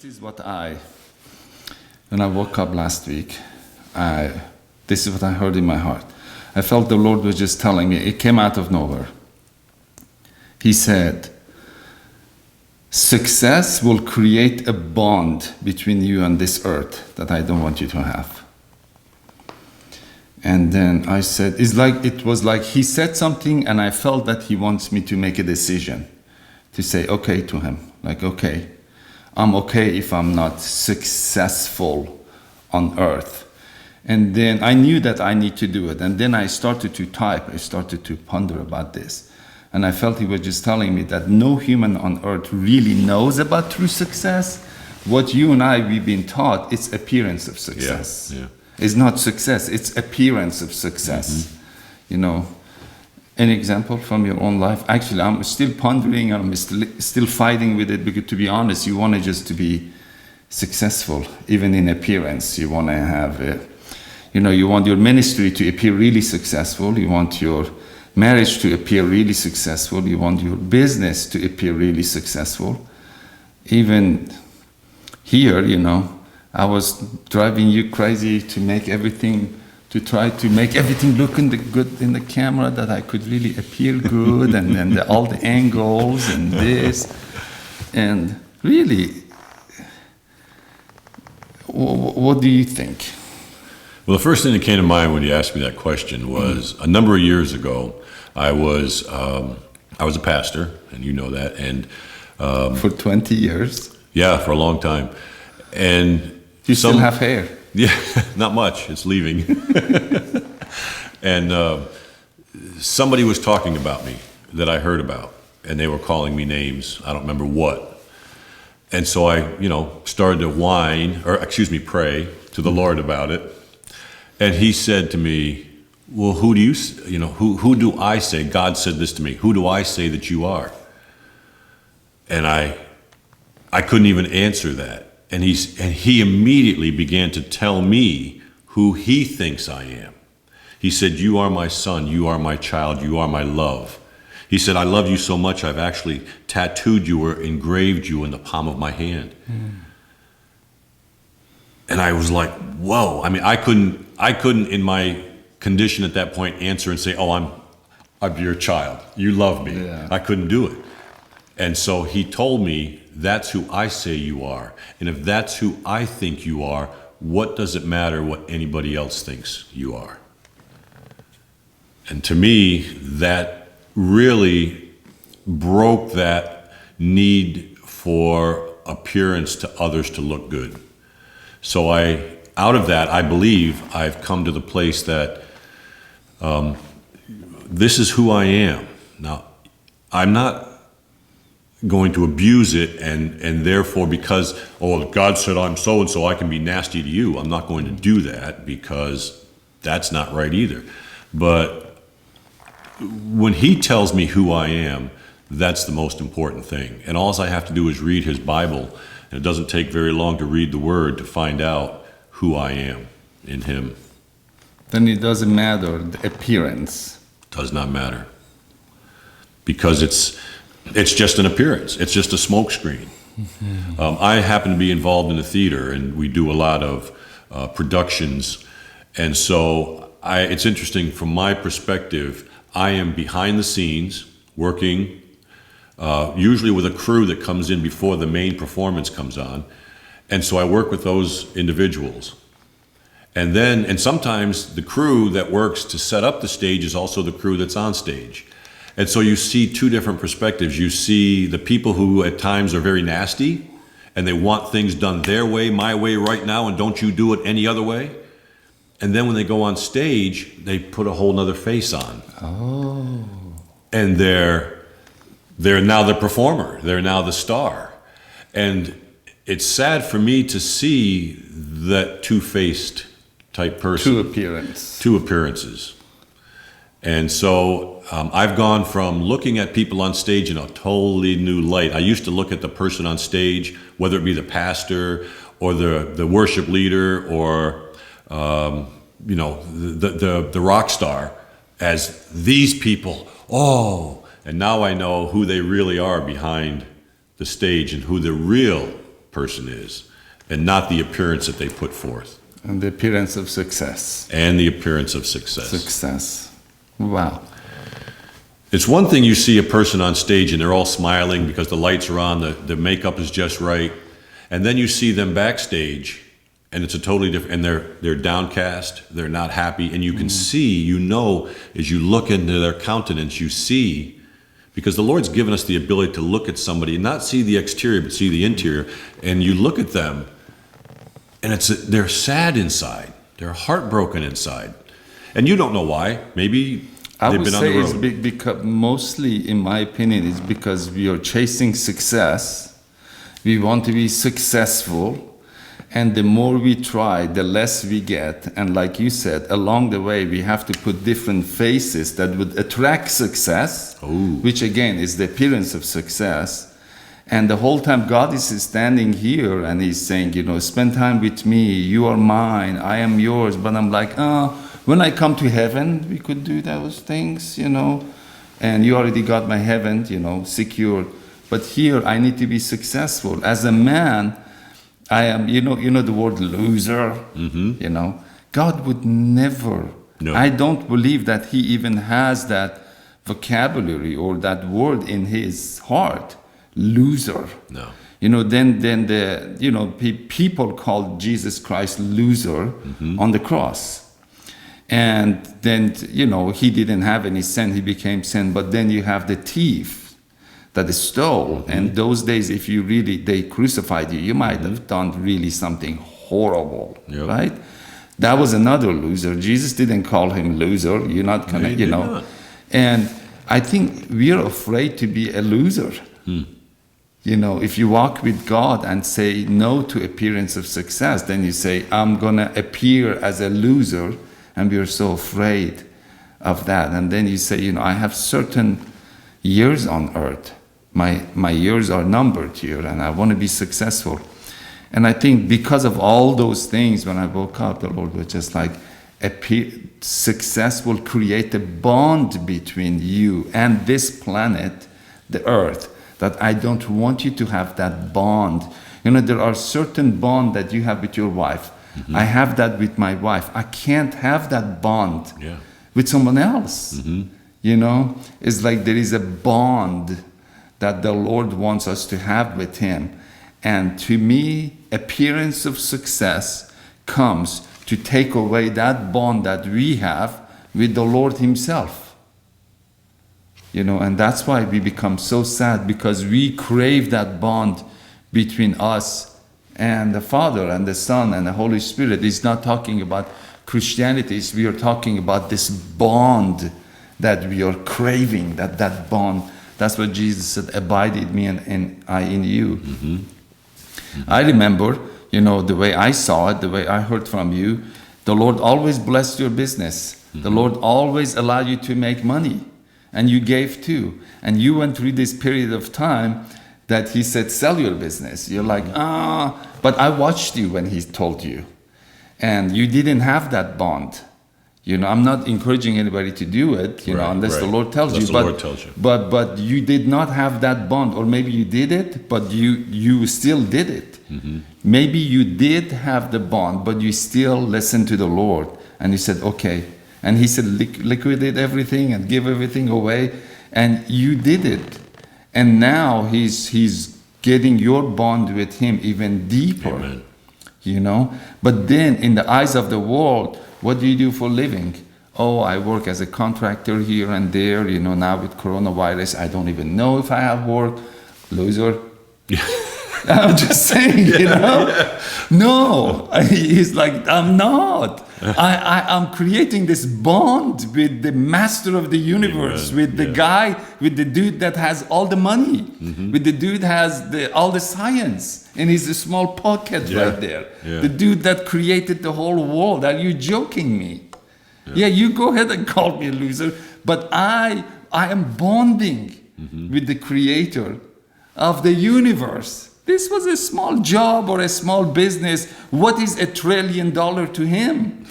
is what when I woke up last week, this is what I heard in my heart. I felt the Lord was just telling me, it came out of nowhere. He said, success will create a bond between you and this earth that I don't want you to have. And then I said, it was like he said something and I felt that he wants me to make a decision, to say okay to him. Like, okay, I'm okay if I'm not successful on earth. And then I knew that I need to do it. And then I started to type, I started to ponder about this. And I felt he was just telling me that no human on earth really knows about true success. What you and we've been taught, it's appearance of success. Yeah. It's not success, it's appearance of success. Mm-hmm. You know, an example from your own life? Actually, I'm still pondering, I'm still fighting with it, because to be honest, you want to just to be successful, even in appearance. You want to have, you want your ministry to appear really successful. You want your marriage to appear really successful. You want your business to appear really successful. Even here, I was driving you crazy to try to make everything look good in the camera, that I could really appear good, and then all the angles and this. And really, what do you think? Well, the first thing that came to mind when you asked me that question was a number of years ago, I was a pastor, and you know that, and for 20 years. Yeah, for a long time. And you still have hair? Yeah, not much. It's leaving. And somebody was talking about me that I heard about, and they were calling me names. I don't remember what. And so I, started to pray to the Lord about it. And he said to me, well, who do I say? God said this to me. Who do I say that you are? And I couldn't even answer that. And he immediately began to tell me who he thinks I am. He said, you are my son, you are my child, you are my love. He said, I love you so much, I've actually tattooed you or engraved you in the palm of my hand. And I was like, whoa. I mean, I couldn't in my condition at that point answer and say, oh, I'm your child, you love me. Yeah. I couldn't do it. And so he told me, that's who I say you are. And if that's who I think you are, what does it matter what anybody else thinks you are? And to me, that really broke that need for appearance to others to look good. So out of that, I believe I've come to the place that this is who I am. Now, I'm not going to abuse it and therefore because, God said I'm so-and-so, I can be nasty to you. I'm not going to do that, because that's not right either. But when he tells me who I am, that's the most important thing. And all I have to do is read his Bible, and it doesn't take very long to read the Word to find out who I am in him. Then it doesn't matter, the appearance. Does not matter. Because it's just an appearance. It's just a smoke screen. Mm-hmm. I happen to be involved in the theater, and we do a lot of productions. And so it's interesting from my perspective, I am behind the scenes working, usually with a crew that comes in before the main performance comes on. And so I work with those individuals. And sometimes the crew that works to set up the stage is also the crew that's on stage. And so you see two different perspectives. You see the people who at times are very nasty, and they want things done their way, my way right now, and don't you do it any other way. And then when they go on stage, they put a whole nother face on. Oh. And they're now the performer. They're now the star. And it's sad for me to see that two-faced type person. Two appearances. And so I've gone from looking at people on stage in a totally new light. I used to look at the person on stage, whether it be the pastor or the worship leader or the rock star, as these people. And now I know who they really are behind the stage and who the real person is, and not the appearance that they put forth. And the appearance of success. And the appearance of success. Success. Wow. It's one thing you see a person on stage and they're all smiling because the lights are on, the makeup is just right, and then you see them backstage, and it's a totally different, and they're downcast, they're not happy, and you can see, you know, as you look into their countenance, you see, because the Lord's given us the ability to look at somebody and not see the exterior, but see the interior, and you look at them, and they're sad inside, they're heartbroken inside, and you don't know why. Maybe I they've would been on say the it's road. because mostly, in my opinion, it's because we are chasing success. We want to be successful, and the more we try, the less we get. And like you said, along the way, we have to put different faces that would attract success, which again is the appearance of success. And the whole time God is standing here and He's saying, you know, spend time with me. You are mine. I am yours. But I'm like, when I come to heaven, we could do those things, you know, and you already got my heaven, you know, secured. But here, I need to be successful. As a man, I am, you know the word loser, you know. God would never. No. I don't believe that He even has that vocabulary or that word in His heart, loser. No. You know, then the, you know, people called Jesus Christ loser on the cross. And then, you know, He didn't have any sin, He became sin. But then you have the thief that stole. And those days, if you really, they crucified you, you might have done really something horrible, right? That was another loser. Jesus didn't call him loser. You're not gonna, you know. Not. And I think we're afraid to be a loser. You know, if you walk with God and say no to appearance of success, then you say, I'm gonna appear as a loser. And we are so afraid of that. And then you say, you know, I have certain years on earth. My years are numbered here, and I want to be successful. And I think because of all those things, when I woke up, the Lord was just like, success will create a bond between you and this planet, the earth, that I don't want you to have that bond. You know, there are certain bonds that you have with your wife. I have that with my wife. I can't have that bond with someone else. You know, it's like there is a bond that the Lord wants us to have with Him. And to me, appearance of success comes to take away that bond that we have with the Lord Himself. You know, and that's why we become so sad, because we crave that bond between us and the Father and the Son and the Holy Spirit. He's not talking about Christianity. We are talking about this bond that we are craving, that bond. That's what Jesus said, abide in me and I in you. I remember, you know, the way I saw it, the way I heard from you, the Lord always blessed your business. The Lord always allowed you to make money. And you gave too. And you went through this period of time that He said, sell your business. You're like, but I watched you when He told you. And you didn't have that bond. You know, I'm not encouraging anybody to do it, you know, unless the Lord tells you. But you did not have that bond. Or maybe you did it, but you still did it. Maybe you did have the bond, but you still listened to the Lord. And you said, okay. And He said, liquidate everything and give everything away. And you did it. And now He's getting your bond with Him even deeper. Amen. You know? But then in the eyes of the world, what do you do for a living? Oh, I work as a contractor here and there. You know, now with coronavirus, I don't even know if I have work. Loser. I'm just saying, you know? No. He's like, I'm not. I'm creating this bond with the master of the universe, with the guy, with the dude that has all the money, with the dude has all the science in his small pocket right there. The dude that created the whole world. Are you joking me? Yeah, you go ahead and call me a loser, but I am bonding with the creator of the universe. This was a small job or a small business. What is $1 trillion to Him?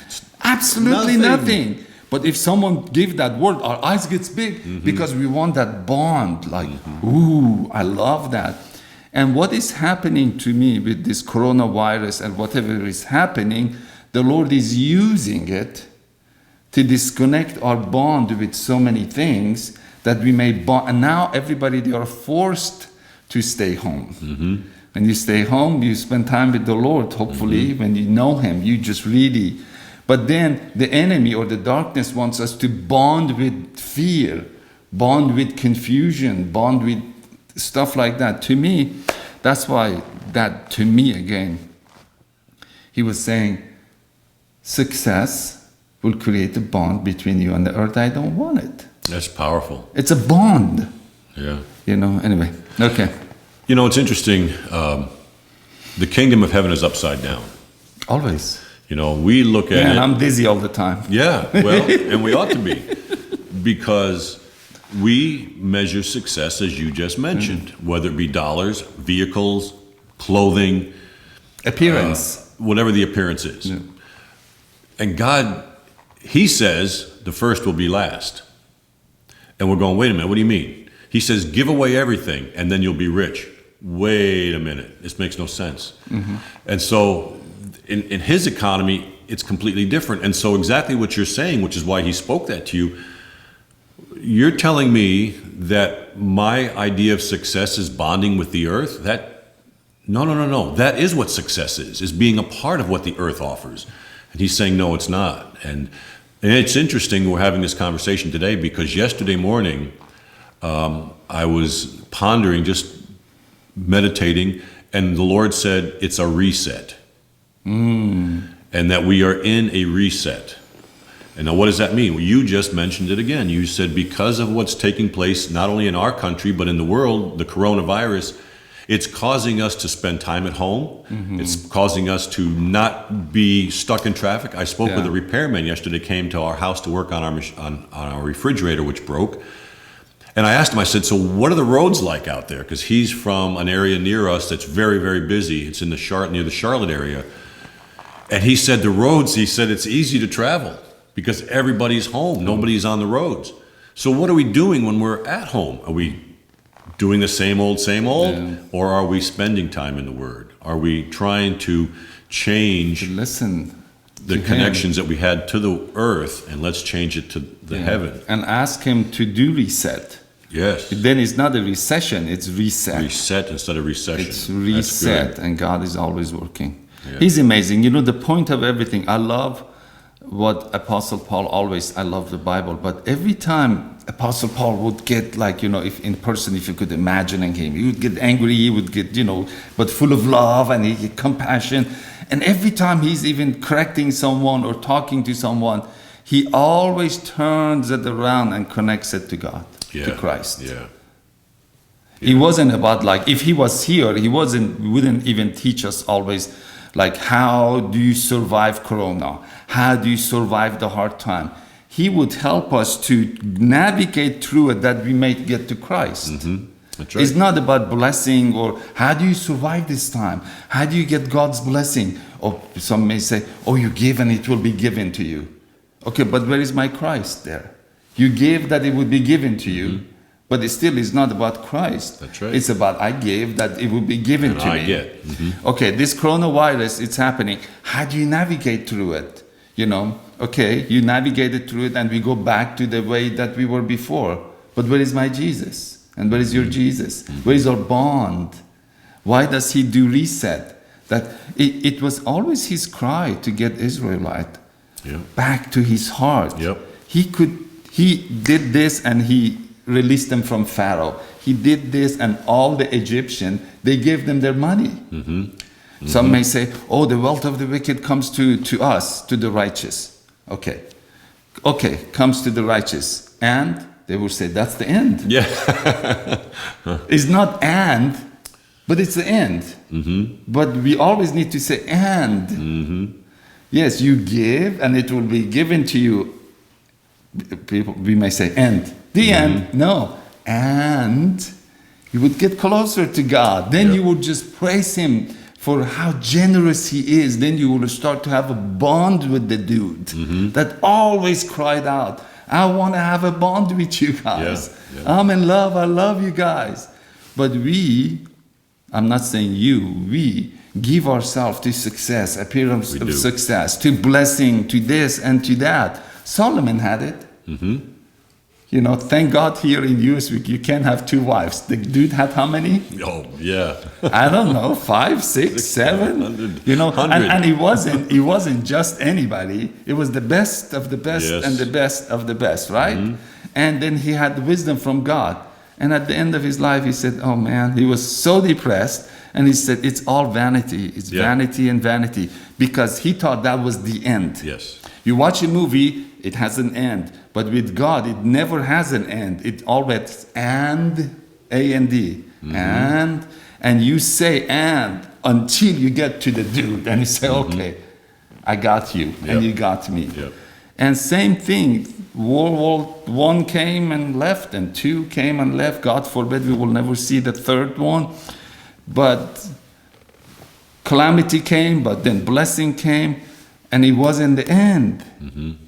Absolutely nothing. But if someone give that word, our eyes gets big because we want that bond. Like, ooh, I love that. And what is happening to me with this coronavirus and whatever is happening, the Lord is using it to disconnect our bond with so many things that we may bond. And now everybody, they are forced to stay home. Mm-hmm. When you stay home, you spend time with the Lord, hopefully, when you know Him, you just really. But then the enemy or the darkness wants us to bond with fear, bond with confusion, bond with stuff like that. To me, that's why that, to me again, he was saying, success will create a bond between you and the earth. I don't want it. That's powerful. It's a bond. Yeah. Anyway, okay. It's interesting. The kingdom of heaven is upside down. Always. We look at it. And I'm dizzy all the time. Yeah, well, and we ought to be. Because we measure success, as you just mentioned, whether it be dollars, vehicles, clothing, Appearance. whatever the appearance is. Yeah. And God, He says the first will be last. And we're going, wait a minute, what do you mean? He says, give away everything and then you'll be rich. Wait a minute, this makes no sense. Mm-hmm. And so in His economy, it's completely different. And so exactly what you're saying, which is why He spoke that to you, you're telling me that my idea of success is bonding with the earth? No. That is what success is being a part of what the earth offers. And He's saying, no, it's not. And it's interesting we're having this conversation today because yesterday morning I was pondering, just meditating, and the Lord said it's a reset. And that we are in a reset. And now what does that mean? Well, you just mentioned it again. You said because of what's taking place, not only in our country, but in the world, the coronavirus, it's causing us to spend time at home. Mm-hmm. It's causing us to not be stuck in traffic. I spoke with a repairman yesterday, came to our house to work on our refrigerator, which broke. And I asked him, I said, so what are the roads like out there? Because he's from an area near us that's very, very busy. It's in near the Charlotte area. And he said the roads, he said it's easy to travel because everybody's home. Nobody's on the roads. So what are we doing when we're at home? Are we doing the same old? Yeah. Or are we spending time in the Word? Are we trying to change the connections that we had to the earth, and let's change it to the heaven? And ask Him to do reset. Yes. Then it's not a recession, it's reset. Reset instead of recession. It's reset, and God is always working. Yeah. He's amazing. The point of everything. I love what Apostle Paul I love the Bible, but every time Apostle Paul would get if in person, if you could imagine him, he would get angry, he would get, but full of love and he get compassion. And every time he's even correcting someone or talking to someone, he always turns it around and connects it to God, to Christ. Yeah. It wasn't about if he was here, he wouldn't even teach us always how do you survive Corona? How do you survive the hard time? He would help us to navigate through it that we may get to Christ. Mm-hmm. That's right. It's not about blessing or how do you survive this time? How do you get God's blessing? Or some may say, you give and it will be given to you. Okay, but where is my Christ there? You gave that it would be given to you, but it still is not about Christ. That's right. It's about I gave that it will be given and to I me. Get. Mm-hmm. Okay, this coronavirus, it's happening. How do you navigate through it? Okay, you navigated through it and we go back to the way that we were before. But where is my Jesus? And where is your Jesus? Mm-hmm. Where is our bond? Why does He do reset? That it was always His cry to get Israelite back to His heart. Yep. He did this and He released them from Pharaoh. He did this and all the Egyptian, they gave them their money. Mm-hmm. Mm-hmm. Some may say, the wealth of the wicked comes to us, to the righteous. Okay, comes to the righteous. And they will say, that's the end. Yeah. It's not and, but it's the end. Mm-hmm. But we always need to say and. Mm-hmm. Yes, you give and it will be given to you. People, we may say and. The end, no. And you would get closer to God. Then you would just praise Him for how generous He is. Then you will start to have a bond with the dude that always cried out, I want to have a bond with you guys. Yeah. I'm in love. I love you guys. But we I'm not saying you, we give ourselves to success, appearance We of do. success, to blessing, to this and to that. Solomon had it. You know, thank God here in US you can't have 2 wives. The dude had how many? Oh, yeah. I don't know, 5, 6, 7. 100. You know, 100. and it wasn't just anybody. It was the best of the best Yes. and the best of the best, right? And then he had wisdom from God. And at the end of his life, he said, "Oh man," he was so depressed, and he said, "It's all vanity. It's Yeah. vanity and vanity," because he thought that was the end. Yes. You watch a movie, it has an end. But with God, it never has an end. It always and, A-N-D, and you say and until you get to the dude. And you say, okay, I got you, Yep. and you got me. Yep. And same thing, World War I came and left, and 2 came and left. God forbid we will never see the 3rd one. But calamity came, but then blessing came. And it wasn't the end.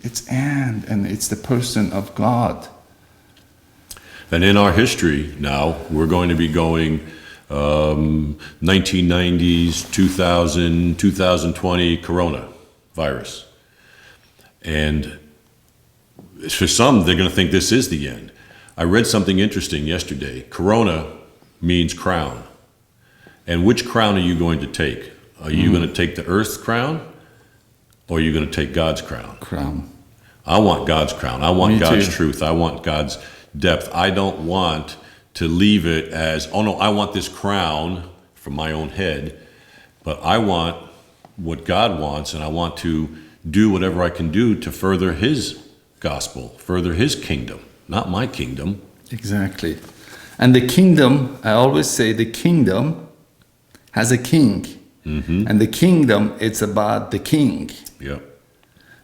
It's and it's the person of God. And in our history now, we're going to be going 1990s, 2000, 2020 coronavirus. And for some, they're going to think this is the end. I read something interesting yesterday. Corona means crown. And which crown are you going to take? Are you going to take the earth's crown? Or are you going to take God's crown? Crown. I want God's crown. I want Me God's too. truth. I want God's depth. I don't want to leave it as, oh no, I want this crown from my own head, but I want what God wants, and I want to do whatever I can do to further His gospel, further His kingdom, not my kingdom. Exactly. And the kingdom, I always say the kingdom has a king. And the kingdom, it's about the king. Yep.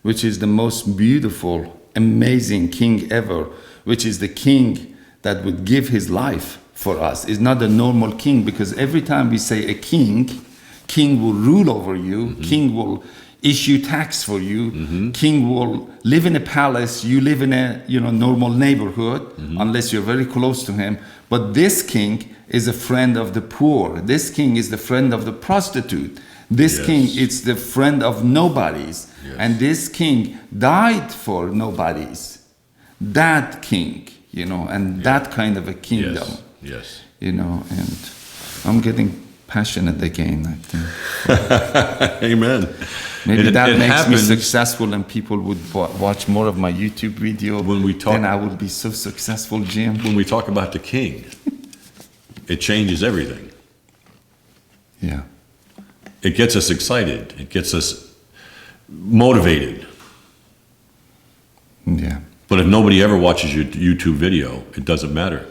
Which is the most beautiful, amazing king ever, which is the king that would give his life for us. It's not a normal king, because every time we say a king will rule over you, king will issue tax for you, king will live in a palace, you live in a normal neighborhood, unless you're very close to him. But this king is a friend of the poor. This king is the friend of the prostitute. This Yes. king is the friend of nobodies. Yes. And this king died for nobodies. That king, and that kind of a kingdom, Yes. and I'm getting passionate again, I think. Amen. Maybe that it makes me happens successful, and people would watch more of my YouTube video. When we talk- then I will be so successful, Jim. when we talk about the king. It changes everything. Yeah. It gets us excited. It gets us motivated. Yeah. But if nobody ever watches your YouTube video, it doesn't matter.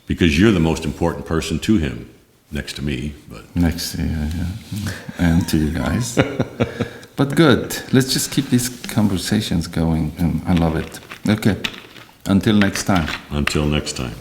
Because you're the most important person to him, next to me. But Next year, yeah. And to you guys. But good. Let's just keep these conversations going. I love it. Okay. Until next time. until next time.